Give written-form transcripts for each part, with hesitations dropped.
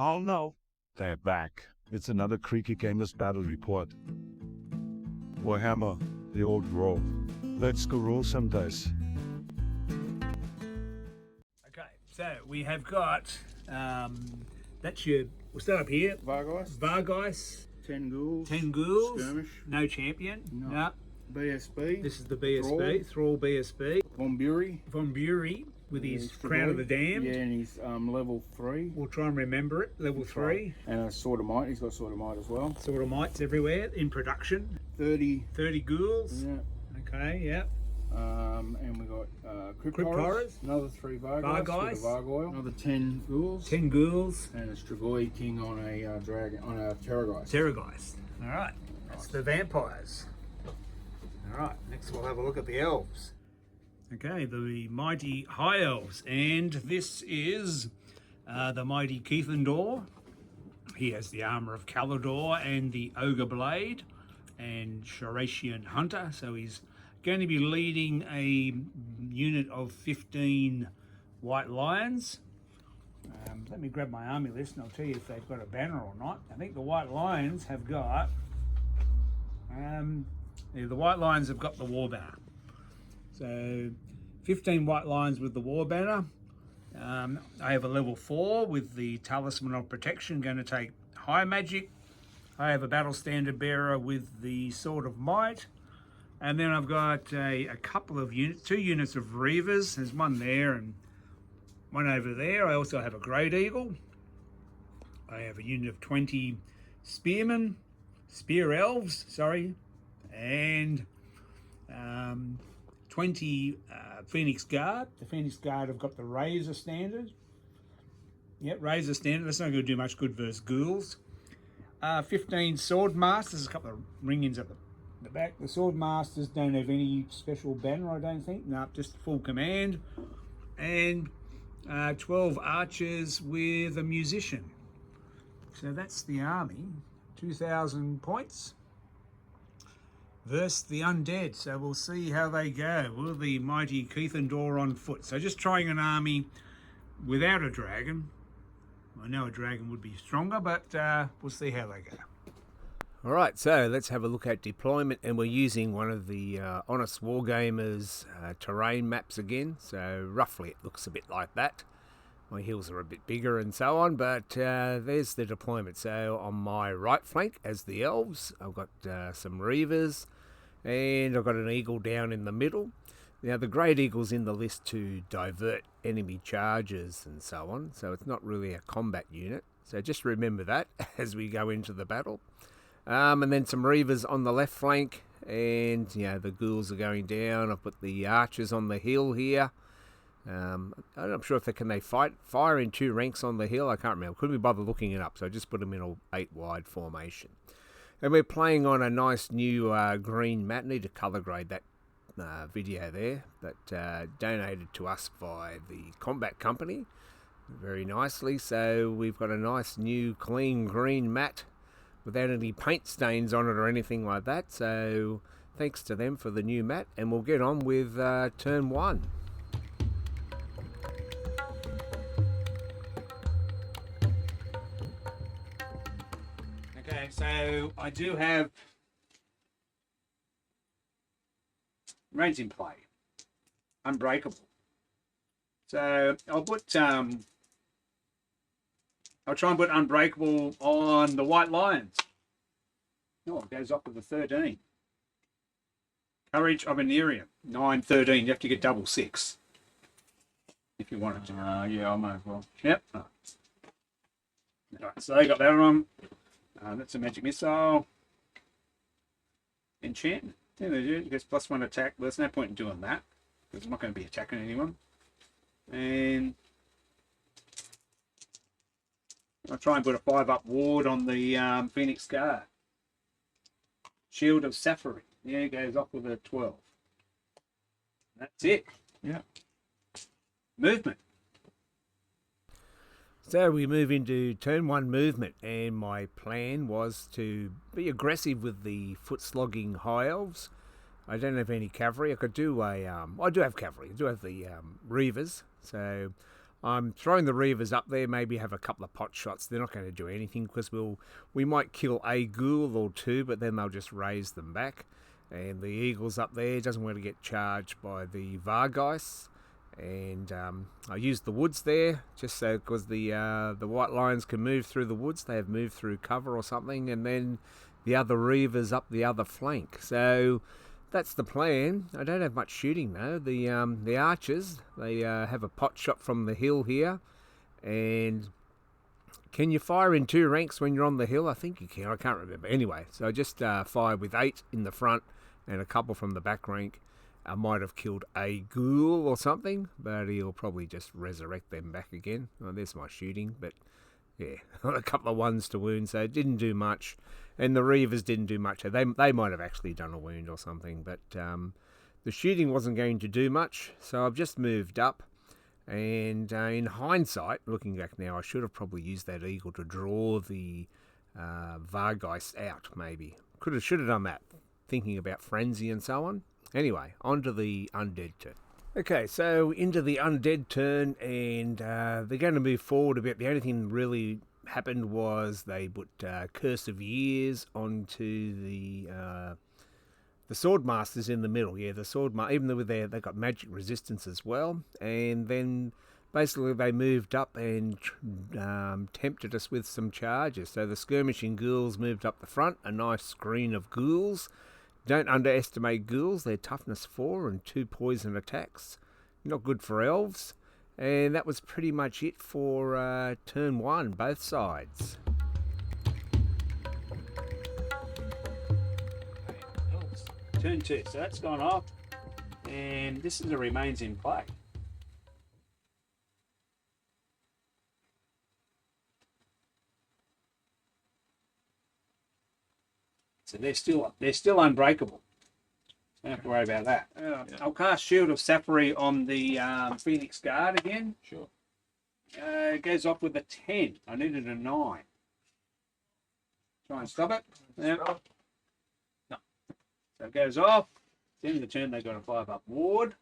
Oh no, they're back. It's another Creaky Gamers battle report. Warhammer, the old roll. Let's go roll some dice. Okay, so we have got, that's your, we'll start up here. Vargeist. 10 ghouls. 10 ghouls. Skirmish. No champion. No. BSB. This is the BSB. Thrall BSB. Von Bury with his Crown of the Damned. Yeah, and he's level 3. We'll try and remember it. Level 3. And a Sword of Might. He's got Sword of Might as well. Sword of Mights everywhere in production. 30 ghouls. Yeah. Okay, yeah. And we got Crypt Horrors. Horrors. Another 3 Vargeist. With a Vargoyle. Another 10 ghouls. 10 ghouls. And a Strigoi King on a dragon, on a Terrorgeist. Terrorgeist. All right. That's the vampires. All right. Next, we'll have a look at the elves. Okay, the mighty high elves, and this is the mighty Cavalry. He has the Armour of Caledor and the Ogre Blade and Chracian Hunter, so he's going to be leading a unit of 15 white lions. Let me grab my army list and I'll tell you if they've got a banner or not. I think the white lions have got the white lions have got the war banner. So 15 white lions with the war banner. I have a level 4 with the Talisman of Protection, going to take high magic. I have a battle standard bearer with the Sword of Might. And then I've got a couple of units, 2 units of Reavers. There's one there and one over there. I also have a Great Eagle. I have a unit of 20 Spearmen, Spear Elves, sorry, and 20 Phoenix Guard. The Phoenix Guard have got the Razor Standard. Yep, Razor Standard. That's not going to do much good versus ghouls. 15 Sword Masters. There's a couple of ring-ins at the back. The Sword Masters don't have any special banner, I don't think. No, just full command. And 12 Archers with a Musician. So that's the army. 2,000 points. Versus the undead, so we'll see how they go. Will the mighty Cavalry on foot? So just trying an army without a dragon. I know a dragon would be stronger, but we'll see how they go. All right, so let's have a look at deployment, and we're using one of the Honest Wargamers terrain maps again. So roughly, it looks a bit like that. My hills are a bit bigger and so on, but there's the deployment. So on my right flank, as the elves, I've got some Reavers. And I've got an eagle down in the middle. Now the Great Eagle's in the list to divert enemy charges and so on, so it's not really a combat unit. So just remember that as we go into the battle. And then some Reavers on the left flank, and the ghouls are going down. I've put the Archers on the hill here. I'm not sure if they can fire in 2 ranks on the hill. I can't remember. Couldn't be bothered looking it up, so I just put them in a 8 wide formation. And we're playing on a nice new green mat. Need to colour grade that video there. That donated to us by the Combat Company. Very nicely. So we've got a nice new clean green mat without any paint stains on it or anything like that. So thanks to them for the new mat. And we'll get on with turn 1. Okay, so I do have reins in play. Unbreakable. So I'll put I'll try and put Unbreakable on the White Lions. Oh, it goes up with the 13. Courage of Ellyrian, 9-13. You have to get double 6 if you wanted to. Yeah, I might as well. Yep. Right, so they got that on. That's a magic missile. Enchantment. Yeah, they do. It gets +1 attack. Well, there's no point in doing that because I'm not going to be attacking anyone. And I'll try and put a 5-up ward on the Phoenix Guard. Shield of Sapphire. Yeah, it goes off with a 12. That's it. Yeah. Movement. So we move into turn 1 movement, and my plan was to be aggressive with the foot-slogging high elves. I don't have any cavalry. I could do a I do have cavalry. I do have the Reavers. So I'm throwing the Reavers up there, maybe have a couple of pot shots. They're not going to do anything because we might kill a ghoul or two, but then they'll just raise them back. And the Eagle's up there, doesn't want to get charged by the Vargeist. And I used the woods there, just so because the White Lions can move through the woods. They have moved through cover or something, and then the other Reavers up the other flank. So that's the plan. I don't have much shooting though. The Archers, they have a pot shot from the hill here, and can you fire in 2 ranks when you're on the hill? I think you can. I can't remember. Anyway, so I just fired with 8 in the front and a couple from the back rank. I might have killed a ghoul or something, but he'll probably just resurrect them back again. Oh, there's my shooting, but yeah, a couple of ones to wound, so it didn't do much. And the Reavers didn't do much. They might have actually done a wound or something, but the shooting wasn't going to do much, so I've just moved up. And in hindsight, looking back now, I should have probably used that eagle to draw the Vargeist out, maybe. Should have done that, thinking about frenzy and so on. Anyway, on to the undead turn. Okay, so into the undead turn, and they're going to move forward a bit. The only thing really happened was they put Curse of Years onto the Swordmasters in the middle. Yeah, the Swordmaster, even though they got magic resistance as well. And then basically they moved up and tempted us with some charges. So the skirmishing ghouls moved up the front, a nice screen of ghouls. Don't underestimate ghouls, they're toughness 4 and 2 poison attacks. Not good for elves. And that was pretty much it for turn 1, both sides. Elves. Turn 2, so that's gone off. And this is a remains in play. So they're still unbreakable. Don't have to worry about that. I'll cast Shield of Sapphire on the Phoenix Guard again. Sure. It goes off with a 10. I needed a 9. Try and stop it. Yeah. No. So it goes off. At the end of the turn, they've got a 5-up ward.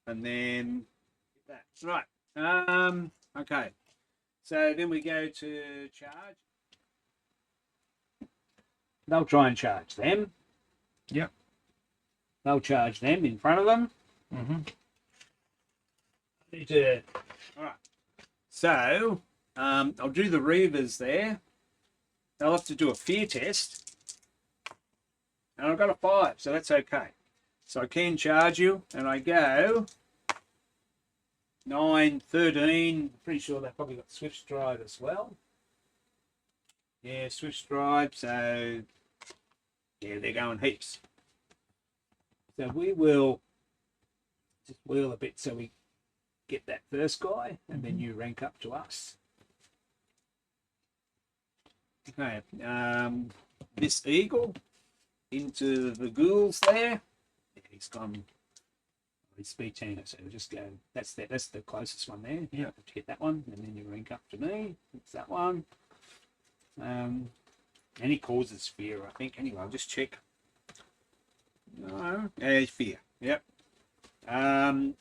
And then that. Right. Okay. So then we go to charge. They'll try and charge them. Yep. They'll charge them in front of them. All right. So I'll do the Reavers there. They'll have to do a fear test. And I've got a 5, so that's okay. So I can charge you, and I go 9, 13. Pretty sure they've probably got Swift Stride as well. Yeah, Swift Stride, so yeah, they're going heaps. So we will just wheel a bit so we get that first guy, and then you rank up to us. Okay, this eagle into the ghouls there. Yeah, he's gone. He's speed 10, so we'll just go. That's the closest one there. Yeah, to get that one, and then you rank up to me. It's that one. And he causes fear, I think. Anyway, I'll just check. No, yeah, fear. Yep. The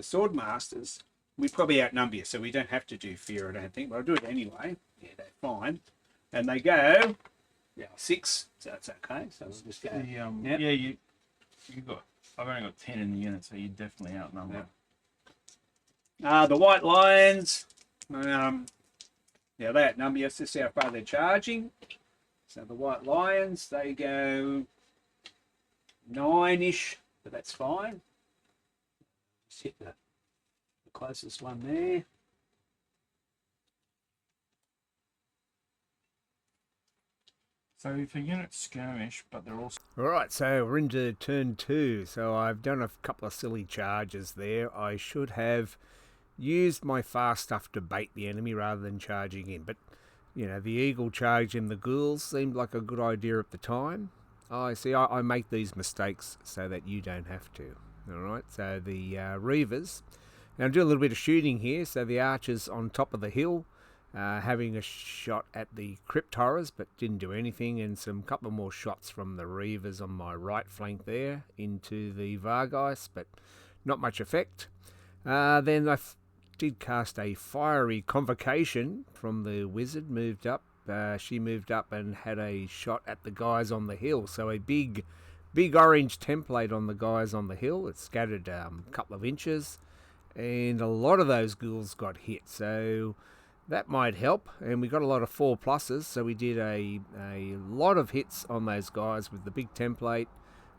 Swordmasters, we probably outnumber you, so we don't have to do fear, I don't think, but I'll do it anyway. Yeah, they're fine. And they go, 6, so that's okay. So we'll just go. Yeah, you got. I've only got 10 in the unit, so you definitely outnumber. The White Lions, they outnumber you. Let's just see how far they're charging. So the White Lions, they go 9-ish, but that's fine. Just hit the closest one there. So if a unit skirmish, but they're also... Alright, so we're into turn 2. So I've done a couple of silly charges there. I should have used my fast stuff to bait the enemy rather than charging in. But, you know, the eagle charge in the ghouls seemed like a good idea at the time. I make these mistakes so that you don't have to. Alright, so the Reavers. Now I'll do a little bit of shooting here. So the Archers on top of the hill. having a shot at the crypt horrors, but didn't do anything, and some couple more shots from the Reavers on my right flank there into the Vargeist, but not much effect. Then I did cast a fiery convocation from the wizard, moved up. She moved up and had a shot at the guys on the hill, so a big orange template on the guys on the hill. It scattered a couple of inches, and a lot of those ghouls got hit, so that might help. And we got a lot of 4+, so we did a lot of hits on those guys with the big template.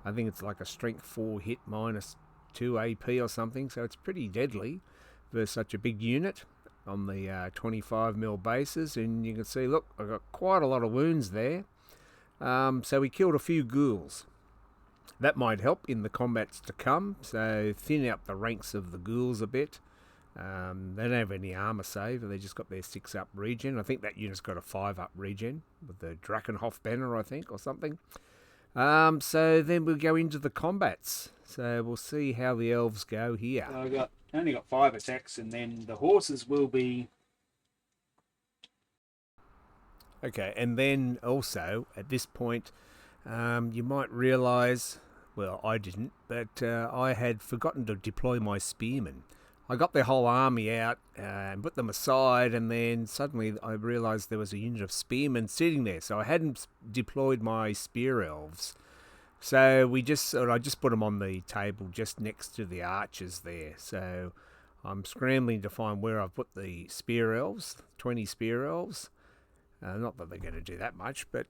I think it's like a strength 4 hit minus 2 AP or something, so it's pretty deadly for such a big unit on the 25mm bases. And you can see, look, I got quite a lot of wounds there. So we killed a few ghouls. That might help in the combats to come, so thin out the ranks of the ghouls a bit. They don't have any armor save, they just got their 6-up regen. I think that unit's got a 5-up regen with the Drakenhof banner, I think, or something. So then we'll go into the combats. So we'll see how the elves go here. So I only got 5 attacks, and then the horses will be... Okay, and then also at this point, you might realise, well, I didn't, but I had forgotten to deploy my spearmen. I got the whole army out and put them aside, and then suddenly I realised there was a unit of spearmen sitting there, so I hadn't deployed my spear elves. So I just put them on the table just next to the archers there. So I'm scrambling to find where I've put the spear elves, 20 spear elves. Not that they're going to do that much, but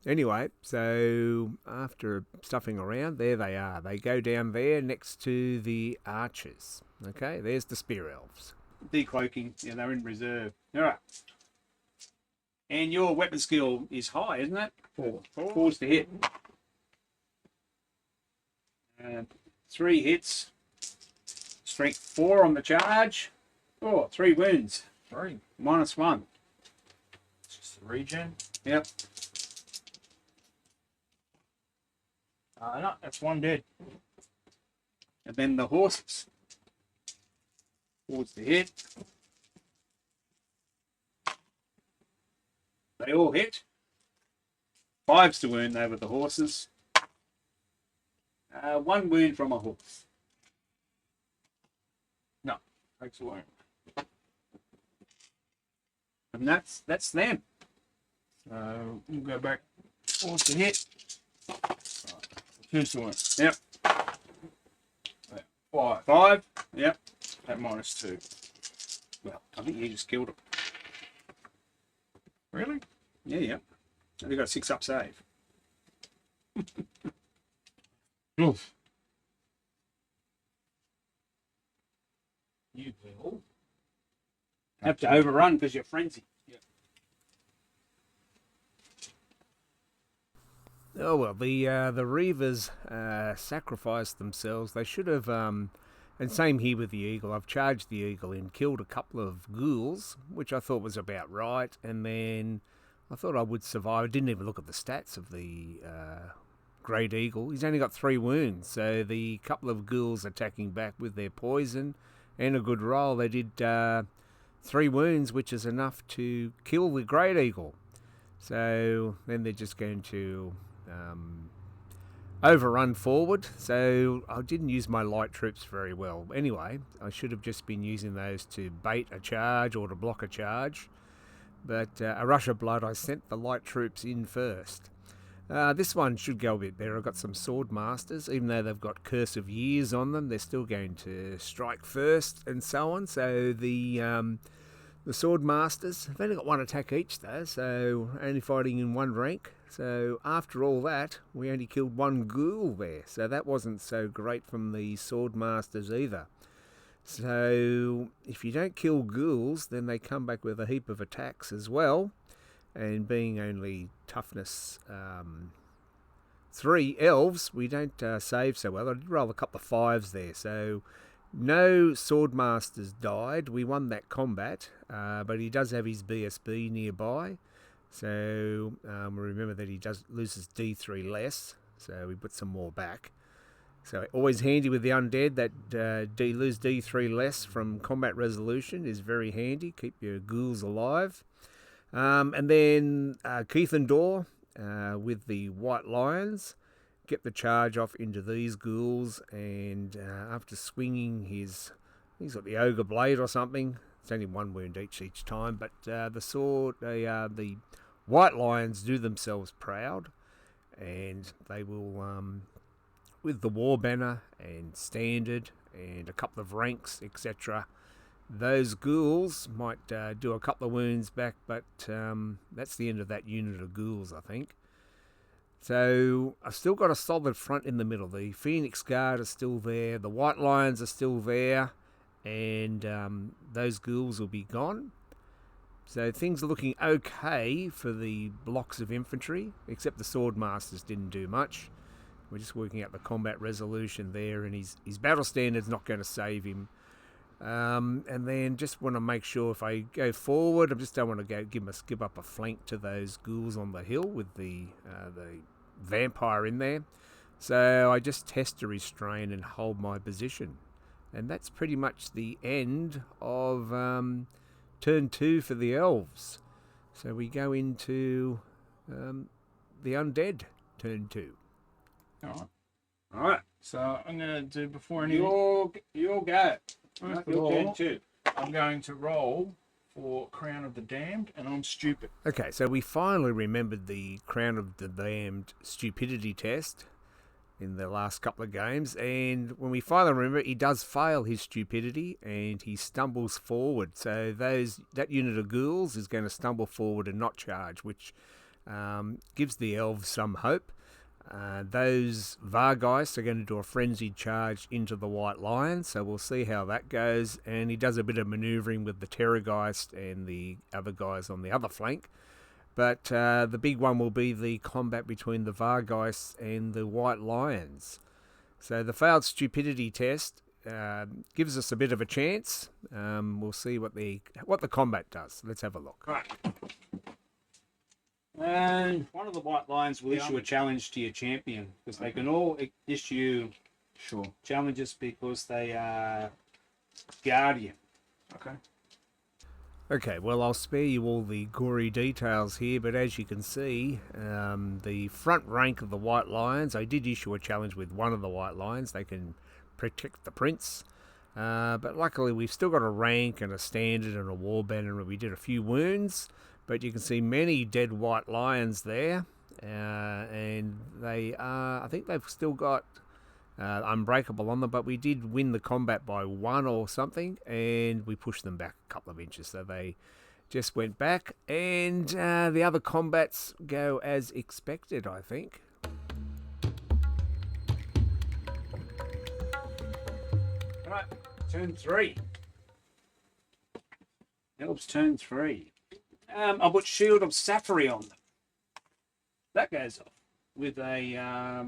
anyway, so after stuffing around, there they are. They go down there next to the archers. Okay, there's the spear elves. Decloaking, yeah, they're in reserve. All right. And your weapon skill is high, isn't it? 4. 4's to hit. 3 hits. Strength 4 on the charge. Oh, 3 wounds. 3. -1. It's just the regen. Yep. No, that's 1 dead. And then the horses. 4's to hit. They all hit. 5's to wound over the horses. 1 wound from a horse. No, takes a wound. And that's them. So we'll go back. 4's to hit. 2's to wound. Yep. 5. 5. Yep. At -2. Well, I think you just killed them. Really? Yeah. They got a 6-up save. Oof. You will Have to overrun because you're frenzied. Oh well, the Reavers sacrificed themselves. They should have, and same here with the Eagle. I've charged the Eagle in, killed a couple of ghouls, which I thought was about right, and then I thought I would survive. I didn't even look at the stats of the Great Eagle. He's only got 3 wounds, so the couple of ghouls attacking back with their poison and a good roll, they did 3 wounds, which is enough to kill the Great Eagle. So then they're just going to overrun forward. So I didn't use my light troops very well. Anyway, I should have just been using those to bait a charge or to block a charge. But a rush of blood, I sent the light troops in first. This one should go a bit better. I've got some sword masters. Even though they've got Curse of Years on them, they're still going to strike first and so on. So the sword masters have only got 1 attack each though, so only fighting in 1 rank. So after all that, we only killed 1 ghoul there. So that wasn't so great from the sword masters either. So if you don't kill ghouls, then they come back with a heap of attacks as well. And being only toughness 3 elves, we don't save so well. I did roll a couple of 5s there, so no swordmasters died. We won that combat, but he does have his BSB nearby. So remember that he loses D3 less, so we put some more back. So always handy with the undead. That lose D3 less from combat resolution is very handy. Keep your ghouls alive. And then Keith and Dor with the White Lions. Get the charge off into these ghouls, and after swinging he's got the Ogre Blade or something. It's only one wound each time, but the White Lions do themselves proud, and they will, with the War Banner and Standard and a couple of ranks, etc., those ghouls might do a couple of wounds back, but that's the end of that unit of ghouls, I think. So I've still got a solid front in the middle. The Phoenix Guard is still there, the White Lions are still there, and those ghouls will be gone. So things are looking okay for the blocks of infantry, except the Swordmasters didn't do much. We're just working out the combat resolution there, and his battle standard's not going to save him. And then just want to make sure if I go forward, I just don't want to give up a flank to those ghouls on the hill with the vampire in there. So I just test to restrain and hold my position. And that's pretty much the end of turn 2 for the elves. So we go into the undead turn 2. Alright. Alright, So I'm going to do before any... you'll go. First of Your all, turn 2. I'm going to roll for Crown of the Damned, and I'm stupid. Okay, so we finally remembered the Crown of the Damned stupidity test in the last couple of games, and when we finally remember, he does fail his stupidity and he stumbles forward. So that unit of ghouls is going to stumble forward and not charge, which gives the elves some hope. Those Vargeists are going to do a frenzied charge into the White Lion, so we'll see how that goes. And he does a bit of manoeuvring with the Terrorgeist and the other guys on the other flank. But the big one will be the combat between the Vargeists and the White Lions. So the failed stupidity test gives us a bit of a chance. We'll see what the combat does. Let's have a look. Right. And one of the White Lions will issue a challenge to your champion, because they can all issue challenges because they are Guardian. Okay. Okay, well, I'll spare you all the gory details here, but as you can see, the front rank of the White Lions, I did issue a challenge with one of the White Lions. They can protect the Prince. But luckily, we've still got a rank and a standard and a war banner, and we did a few wounds. But you can see many dead White Lions there, and they are, I think they've still got Unbreakable on them, but we did win the combat by 1 or something, and we pushed them back a couple of inches, so they just went back, and the other combats go as expected, I think. Right, turn 3. Elves turn 3. I put Shield of Safari on them. That goes off with a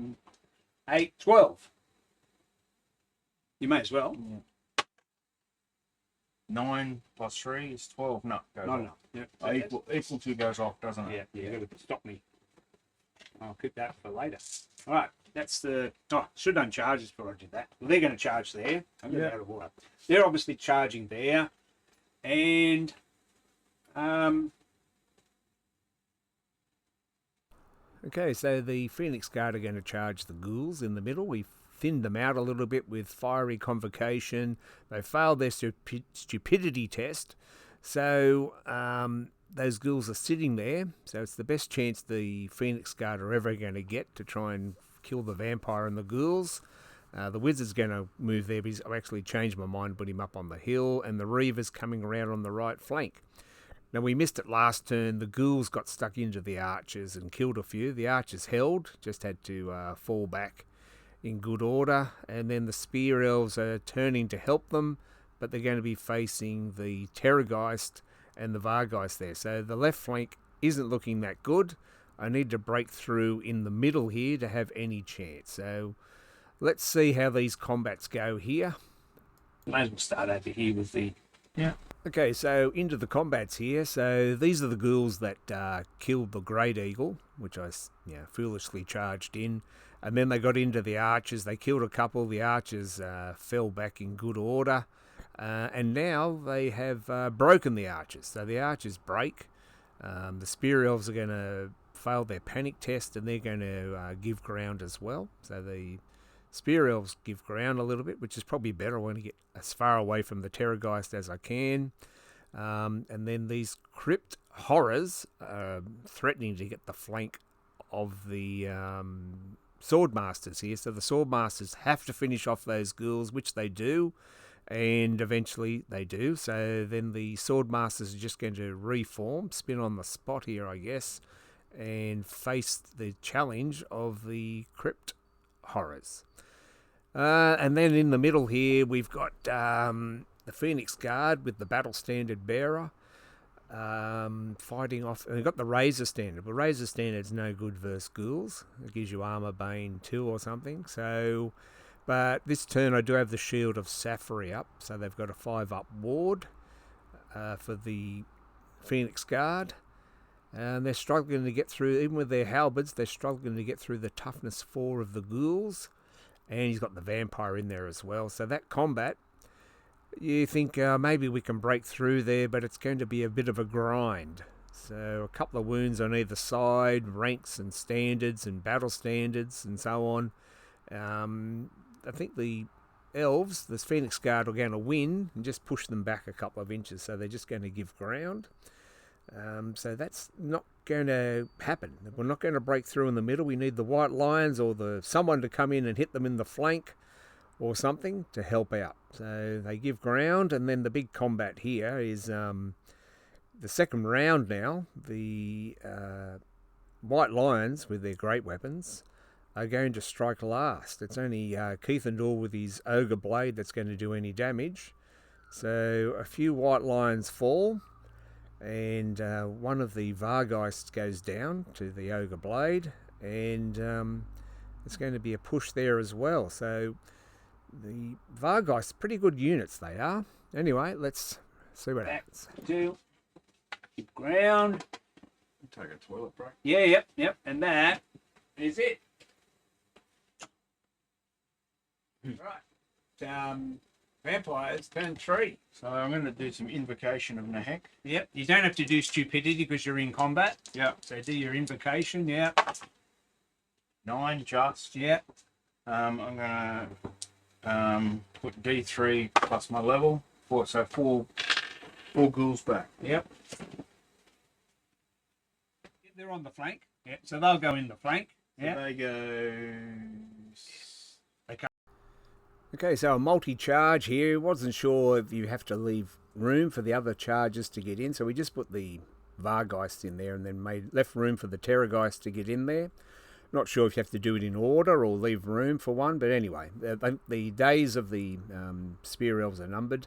8-12. You may as well. Yeah. 9 plus 3 is 12. No, goes off. No. Oh, equal 2 goes off, doesn't it? Yeah, you've got to stop me. I'll keep that for later. All right, that's the... Oh, should have done charges before I did that. Well, they're going to charge there. Yeah. They're obviously charging there. And... Okay, so the Phoenix Guard are going to charge the ghouls in the middle. We thinned them out a little bit with Fiery Convocation. They failed their stupidity test. So those ghouls are sitting there. So it's the best chance the Phoenix Guard are ever going to get to try and kill the vampire and the ghouls. The Wizard's going to move there, but I've actually changed my mind, put him up on the hill, and the Reaver's coming around on the right flank. Now, we missed it last turn. The ghouls got stuck into the archers and killed a few. The archers held, just had to fall back in good order. And then the spear elves are turning to help them, but they're going to be facing the Terrorgeist and the Vargeist there. So the left flank isn't looking that good. I need to break through in the middle here to have any chance. So let's see how these combats go here. May as well start over here with the... Yeah. Okay, so into the combats here. So these are the ghouls that killed the Great Eagle, which I foolishly charged in. And then they got into the archers. They killed a couple. The archers fell back in good order. And now they have broken the archers. So the archers break. The spear elves are going to fail their panic test, and they're going to give ground as well. So the spear elves give ground a little bit, which is probably better. I want to get as far away from the Terrorgeist as I can. And then these crypt horrors are threatening to get the flank of the swordmasters here. So the swordmasters have to finish off those ghouls, which they do, and eventually they do. So then the swordmasters are just going to reform, spin on the spot here, I guess, and face the challenge of the crypt horrors. And then in the middle here, we've got the Phoenix Guard with the battle standard bearer fighting off. And we've got the Razor Standard, but Razor Standard's no good versus ghouls. It gives you Armor Bane 2 or something. So, but this turn I do have the Shield of Sapphire up, so they've got a 5-up ward for the Phoenix Guard. And they're struggling to get through, even with their halberds, they're struggling to get through the toughness 4 of the ghouls. And he's got the vampire in there as well. So that combat, you think maybe we can break through there, but it's going to be a bit of a grind. So a couple of wounds on either side, ranks and standards and battle standards and so on. I think the elves, the Phoenix Guard, are going to win and just push them back a couple of inches. So they're just going to give ground. So that's not going to happen. We're not going to break through in the middle. We need the White Lions or someone to come in and hit them in the flank or something to help out. So they give ground, and then the big combat here is the second round now. The White Lions with their great weapons are going to strike last. It's only Keith and Dor with his Ogre Blade that's going to do any damage. So a few White Lions fall, and one of the Vargeists goes down to the Ogre Blade, and it's going to be a push there as well. So the Vargeists, pretty good units they are. Anyway, let's see what happens. Do keep ground. Take a toilet break. Yeah, yep. And that is it. Right. Vampires turn 3. So I'm going to do some invocation of Nahek. Yep. You don't have to do stupidity because you're in combat. Yeah. So do your invocation. Yeah. 9 just. Yeah. I'm going to put D3 plus my level. So four ghouls back. Yep. They're on the flank. Yep. So they'll go in the flank. So Yeah. they go... Okay, so a multi-charge here. Wasn't sure if you have to leave room for the other charges to get in, so we just put the Vargeist in there and then left room for the Terrorgeist to get in there. Not sure if you have to do it in order or leave room for one, but anyway, the days of the Spear Elves are numbered.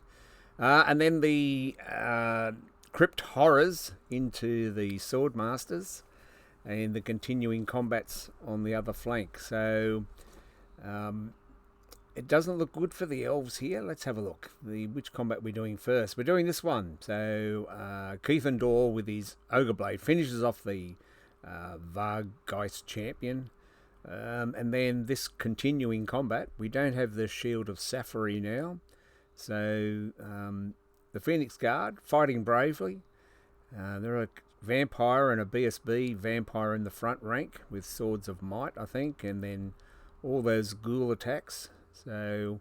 And then the Crypt Horrors into the Swordmasters and the continuing combats on the other flank. So... it doesn't look good for the elves here. Let's have a look. Which combat we're doing first. We're doing this one. So Keith and Dor with his Ogre Blade finishes off the Vargeist champion. And then this continuing combat, we don't have the Shield of Sapphire now. So the Phoenix Guard fighting bravely. There are a Vampire and a BSB Vampire in the front rank with Swords of Might, I think. And then all those ghoul attacks. So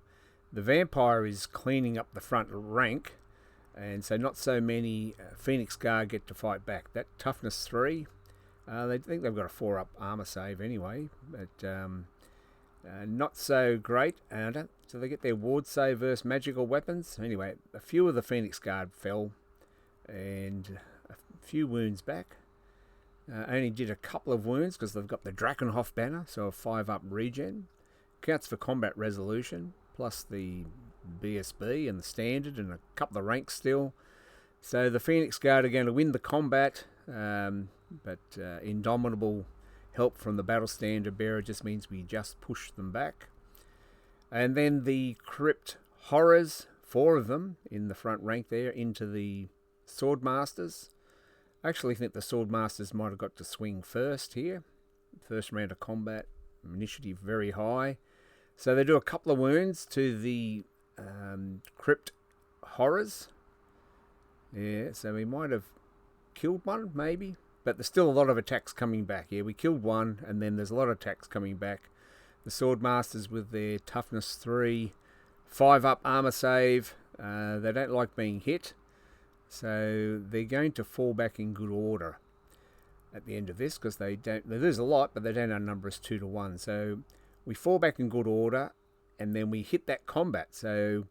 the Vampire is cleaning up the front rank, and so not so many Phoenix Guard get to fight back. That toughness 3, they think they've got a 4-up armor save anyway, but not so great. So they get their ward save versus magical weapons. Anyway, a few of the Phoenix Guard fell, and a few wounds back. Only did a couple of wounds because they've got the Drakenhof banner, so a 5-up regen. Counts for combat resolution, plus the BSB and the standard and a couple of ranks still. So the Phoenix Guard are going to win the combat, but indomitable help from the battle standard bearer just means we just push them back. And then the Crypt Horrors, 4 of them in the front rank there, into the Swordmasters. I actually think the Swordmasters might have got to swing first here. First round of combat. initiative very high. So they do a couple of wounds to the Crypt Horrors. Yeah, so we might have killed one, maybe. But there's still a lot of attacks coming back. Yeah, we killed one, and then there's a lot of attacks coming back. The Swordmasters with their toughness 3, 5-up armor save. They don't like being hit. So they're going to fall back in good order at the end of this, because they lose a lot, but they don't outnumber us 2 to 1. So we fall back in good order, and then we hit that combat. So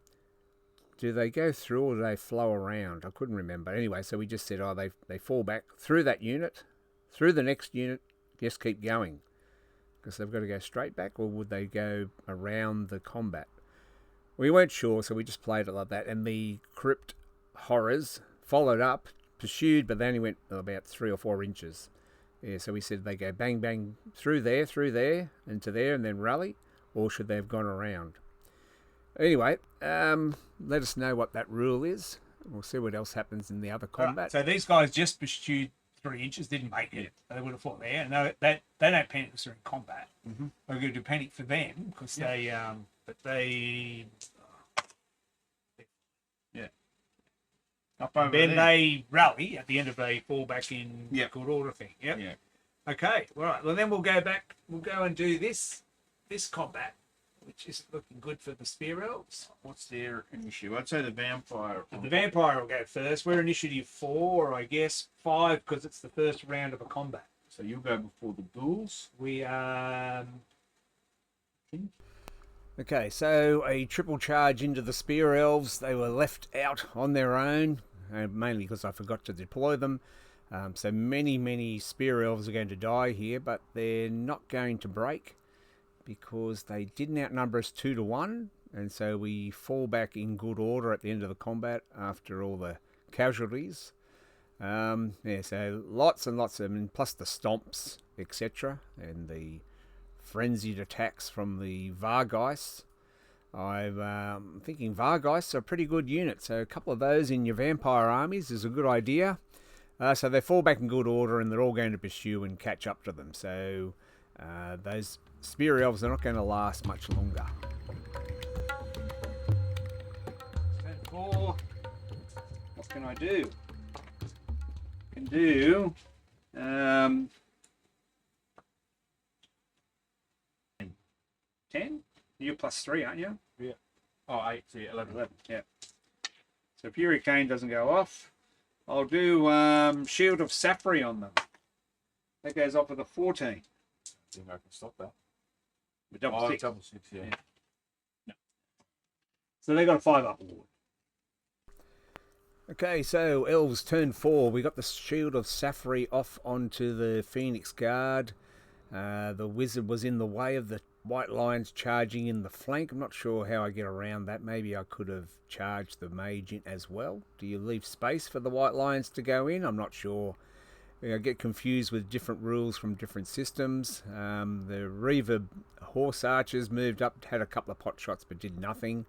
do they go through or do they flow around? I couldn't remember. Anyway, so we just said, oh, they fall back through that unit, through the next unit, just keep going. Because they've got to go straight back, or would they go around the combat? We weren't sure, so we just played it like that. And the Crypt Horrors followed up, pursued, but they only went about 3 or 4 inches. Yeah, so we said they go bang, bang, through there, and to there, and then rally, or should they have gone around? Anyway, let us know what that rule is. We'll see what else happens in the other combat. Right, so these guys just pursued 3 inches, didn't make it. They would have fought there. And they don't panic because they're in combat. Mm-hmm. We're going to panic for them because they Up over then there. they rally at the end of a fall back in good order thing. Yep. Yeah. Okay. All right. Well, then we'll go back. We'll go and do this combat, which isn't looking good for the Spear Elves. What's their issue? I'd say the Vampire. The Vampire will go first. We're initiative 4, or I guess 5, because it's the first round of a combat. So you'll go before the Ghouls. We Okay, so a triple charge into the Spear Elves. They were left out on their own, mainly because I forgot to deploy them. So many Spear Elves are going to die here, but they're not going to break because they didn't outnumber us 2 to 1, and so we fall back in good order at the end of the combat after all the casualties. Yeah, so lots and lots of them, plus the stomps, etc., and the frenzied attacks from the Vargeists. I'm thinking Vargeists are a pretty good unit, so a couple of those in your vampire armies is a good idea. So they fall back in good order, and they're all going to pursue and catch up to them. So those Spear Elves are not going to last much longer. turn 4. What can I do? I can do 10. You're +3, aren't you? Yeah. Oh, 8. So yeah, 11. Yeah. So Fury Cane doesn't go off. I'll do Shield of Safri on them. That goes off with a 14. I think I can stop that. With double 6. Double 6, yeah. No. So they got a 5-up award. Okay, so Elves turn 4. We got the Shield of Safri off onto the Phoenix Guard. The Wizard was in the way of the White Lions charging in the flank. I'm not sure how I get around that. Maybe I could have charged the Mage in as well. Do you leave space for the White Lions to go in? I'm not sure. I get confused with different rules from different systems. The Reaver Horse Archers moved up, had a couple of pot shots but did nothing.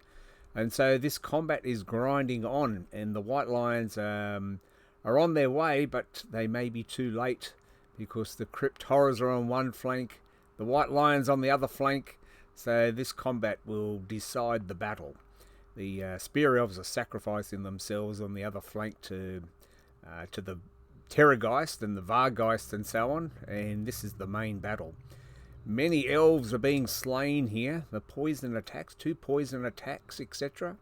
And so this combat is grinding on, and the White Lions are on their way, but they may be too late because the Crypt Horrors are on one flank, the White Lions on the other flank, so this combat will decide the battle. The Spear Elves are sacrificing themselves on the other flank to the Terrorgeist and the Vargeist and so on, and this is the main battle. Many Elves are being slain here. The poison attacks, 2 poison attacks, etc.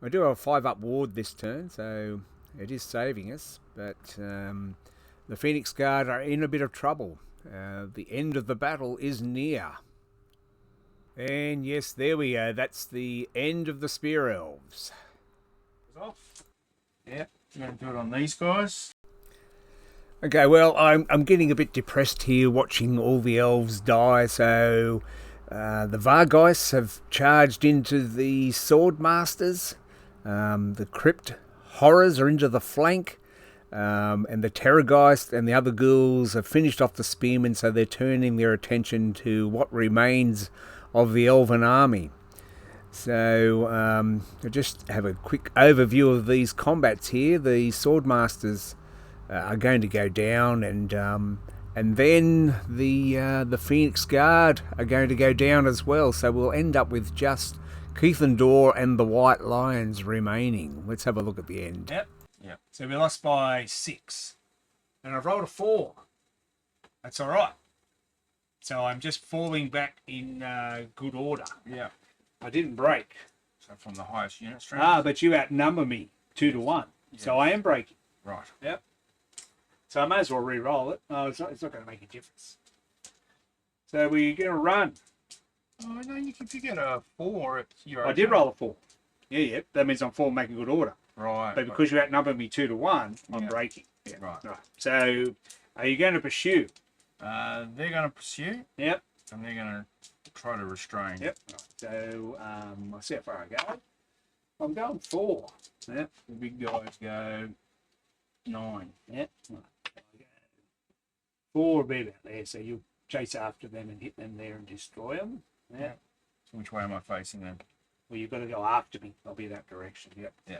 I do have a 5-up ward this turn, so it is saving us, but the Phoenix Guard are in a bit of trouble. The end of the battle is near. And yes, there we go. That's the end of the Spear Elves. Off. Yeah. I'm going to do it on these guys. Okay, well, I'm getting a bit depressed here watching all the Elves die. So the Vargeists have charged into the Swordmasters. The Crypt Horrors are into the flank. And the Terrorgeist and the other ghouls have finished off the Spearmen, so they're turning their attention to what remains of the Elven army. So I'll just have a quick overview of these combats here. The Swordmasters are going to go down, and And then the Phoenix Guard are going to go down as well, so we'll end up with just Cavalry and the White Lions remaining. Let's have a look at the end. Yep. Yep. So we lost by 6. And I've rolled a 4. That's all right. So I'm just falling back in good order. Yeah. I didn't break. So from the highest unit strength. Ah, but you outnumber me 2 to 1. So I am breaking. Right. Yep. So I may as well re-roll it. Oh, it's not going to make a difference. So we're going to run. Oh no, if you get a 4, you're I okay. did roll a 4. Yeah. That means I'm falling back in good order. Right. But because you outnumber me 2 to 1, I'm Yeah. breaking. Yeah. Right. So are you going to pursue? They're going to pursue, Yep. and they're going to try to restrain. Yep. So I'll see how far I go. I'm going 4. Yep. The big guys go 9. Yep. 4 will be about there. So you'll chase after them and hit them there and destroy them. Yeah. So which way am I facing them? Well, you've got to go after me. I'll be that direction. Yep. Yeah.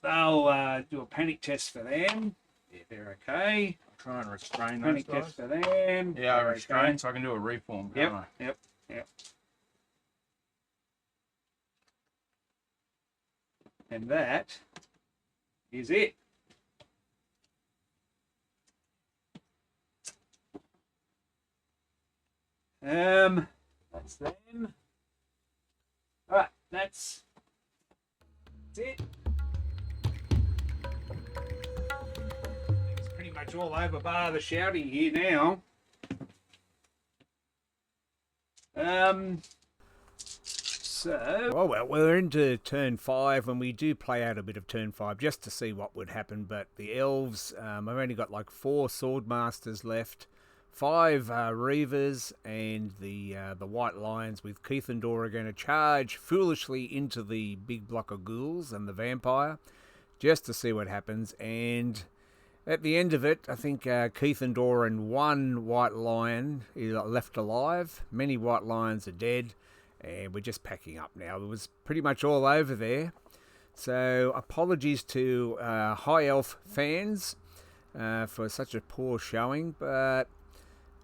They'll do a panic test for them. Yeah, they're okay. I'll try and restrain those Panic guys. test for them. Yeah, I They're restrain, okay. so I can do a reform. Yep. Can't I? Yep. And that is it. That's them. All right, that's it. It's pretty much all over bar the shouting here now. So Oh well, we're into turn 5, and we do play out a bit of turn 5 just to see what would happen. But the Elves, I've only got like 4 Swordmasters left, 5 Reavers, and the White Lions with Cavalry are going to charge foolishly into the big block of ghouls and the vampire, just to see what happens. And at the end of it, I think Cavalry and 1 White Lion is left alive. Many White Lions are dead. And we're just packing up now. It was pretty much all over there. So apologies to High Elf fans for such a poor showing. But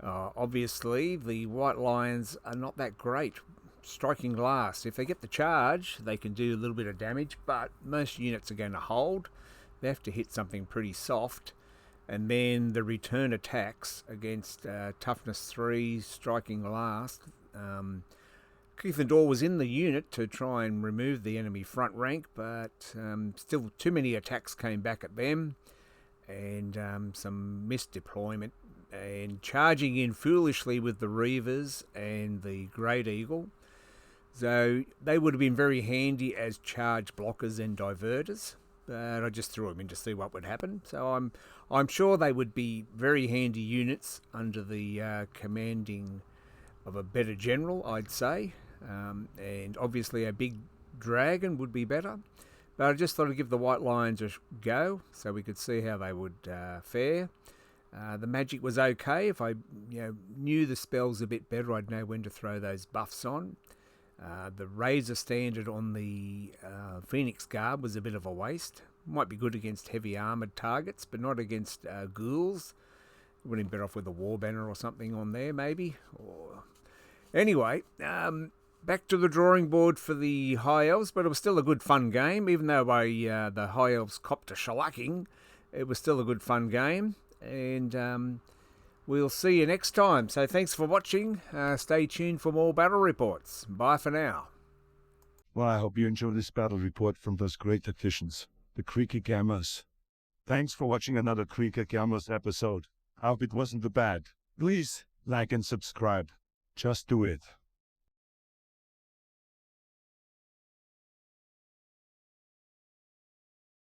obviously the White Lions are not that great. Striking last. If they get the charge, they can do a little bit of damage. But most units are going to hold. They have to hit something pretty soft. And then the return attacks against Toughness 3, striking last. Cavalry was in the unit to try and remove the enemy front rank, but still too many attacks came back at them, and some missed deployment, and charging in foolishly with the Reavers and the Great Eagle. So they would have been very handy as charge blockers and diverters, but I just threw them in to see what would happen. So I'm sure they would be very handy units under the commanding of a better general, I'd say. And obviously a big dragon would be better. But I just thought I'd give the White Lions a go so we could see how they would fare. The magic was okay. If I knew the spells a bit better, I'd know when to throw those buffs on. The Razor Standard on the Phoenix Guard was a bit of a waste. Might be good against heavy armoured targets, but not against ghouls. Would have been better off with a War Banner or something on there, maybe. Anyway, back to the drawing board for the High Elves, but it was still a good fun game. Even though the High Elves copped a shellacking, it was still a good fun game. And we'll see you next time. So thanks for watching. Stay tuned for more battle reports. Bye for now. Well, I hope you enjoyed this battle report from those great tacticians, the Creaky Gamers. Thanks for watching another Creaky Gamers episode. I hope it wasn't too bad. Please like and subscribe. Just do it.